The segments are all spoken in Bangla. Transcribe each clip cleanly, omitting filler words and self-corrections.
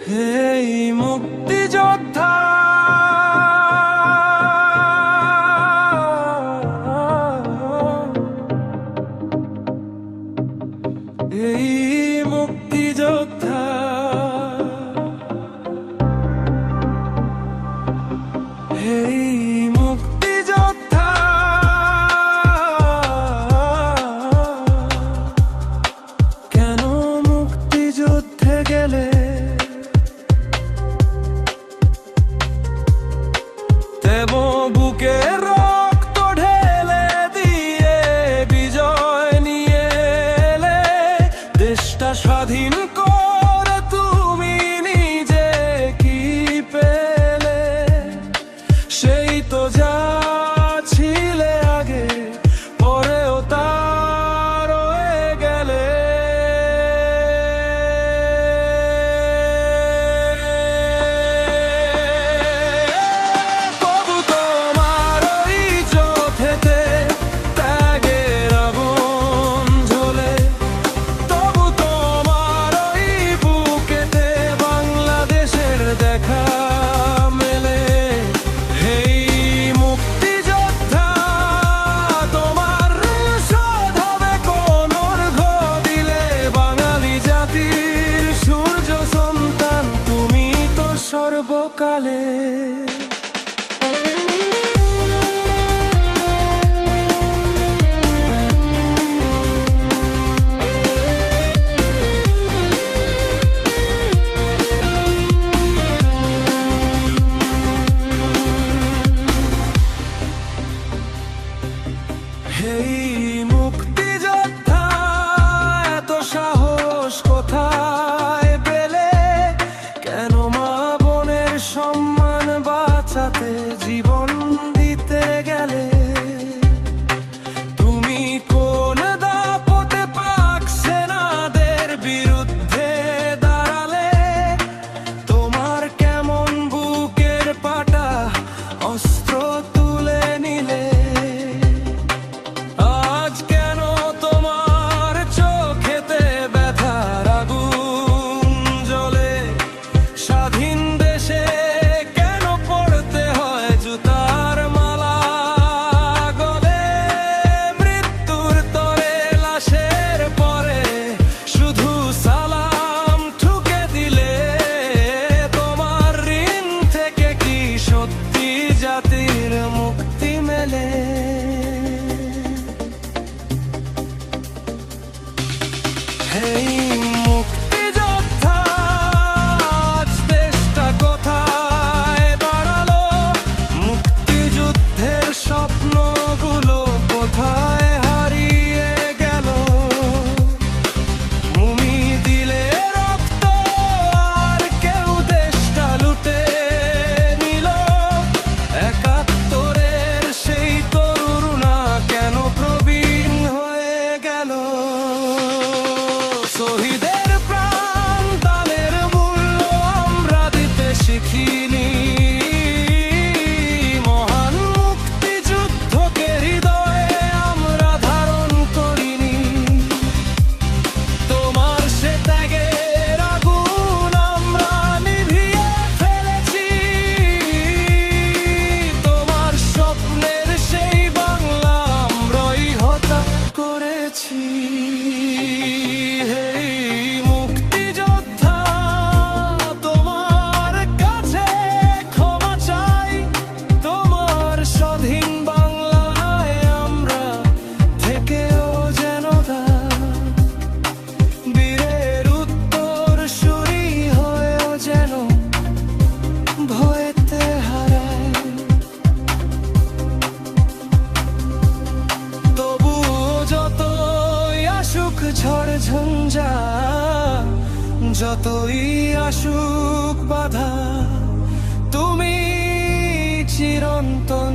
হেই মুক্তিযোদ্ধা, এই মুক্তিযোদ্ধা, হেই মুক্তিযোদ্ধা, কেন মুক্তিযুদ্ধে গেলে দেব বুকে রক্ত ঢেলে দিয়ে বিজয় নিয়ে এলে, দেশটা স্বাধীন করে তুমি নিজে কি পেলে? সেই তো যা ছিলে আগে, পরেও তা রয়ে গেলে। তবু তোমার ওই চোখেতে ত্যাগের আগুন জ্বলে, তবু তোমার ওই বুকেতে বাংলাদেশের দেখা মেলে। হেই মুক্তিযোদ্ধা, তোমার শোধ হবে কোন অর্ঘ দিলে? বাঙালি জাতির সূর্য সন্তান তুমি তো সর্বকালে। হেই মুক্তিযোদ্ধা, এত সাহস কোথায় পেলে? কেন মা বোনের সম্মান বাঁচাতে জীবন দিতে গেলে? তুমি কোন দাপটে পাক সেনাদের বিরুদ্ধে দাঁড়ালে? তোমার কেমন বুকের পাটা অস্ত্র তুলে নিলে? আজ কেন তোমার চোখেতে ব্যথার আগুন জ্বলে? স্বাধীন দেশে কেন পড়তে হয় জুতার মালা গলে? মৃত্যুর তরে লাশের পরে শুধু সালাম ঠুকে দিলে, তোমার ঋণ থেকে কি সত্যি জাতির মুক্তি মেলে? হেই মুক্তিযোদ্ধা, আজ দেশটা কোথায় দাঁড়ালো? মুক্তিযুদ্ধের স্বপ্নগুলো কোথায় হারিয়ে গেল? তুমি দিলে রক্ত আর কেউ দেশটা লুটে নিল। একাত্তরের সেই তরুণা কেন প্রবীণ হয়ে গেল? শহীদের প্রাণ দানের মূল্য আমরা দিতে শিখিনি, মহান মুক্তিযুদ্ধকে হৃদয়ে আমরা ধারণ করিনি। তোমার সে ত্যাগের আগুন আমরা নিভিয়ে ফেলেছি, তোমার স্বপ্নের সেই বাংলা আমরাই হত্যা করেছি। হেই মুক্তিযোদ্ধা, তোমার কাছে ক্ষমা চাই। তোমার স্বাধীন বাংলায় আমরা থেকেও যেন বীরের উত্তর সুরি হয়েও যেন ভয়েতে হারায়। তবু যতই আসুক ঝড় ঝঞ্ঝা, যতই আসুক বাধা, তুমি চিরন্তন।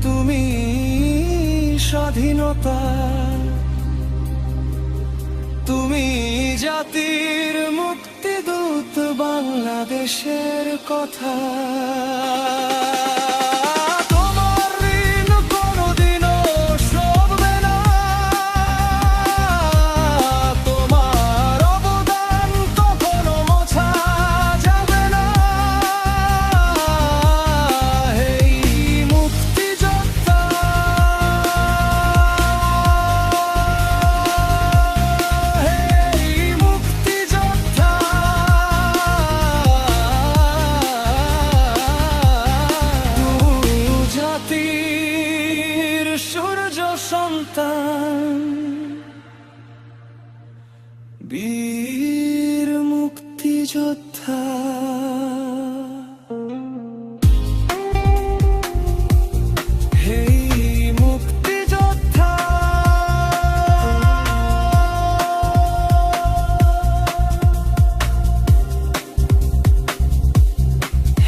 তুমি স্বাধীনতা, তুমি জাতির মুক্তিদূত, বাংলাদেশের কথা। মুক্তিযোদ্ধা। হেই মুক্তিযোদ্ধা,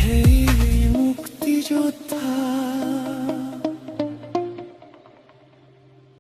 হেই মুক্তিযোদ্ধা।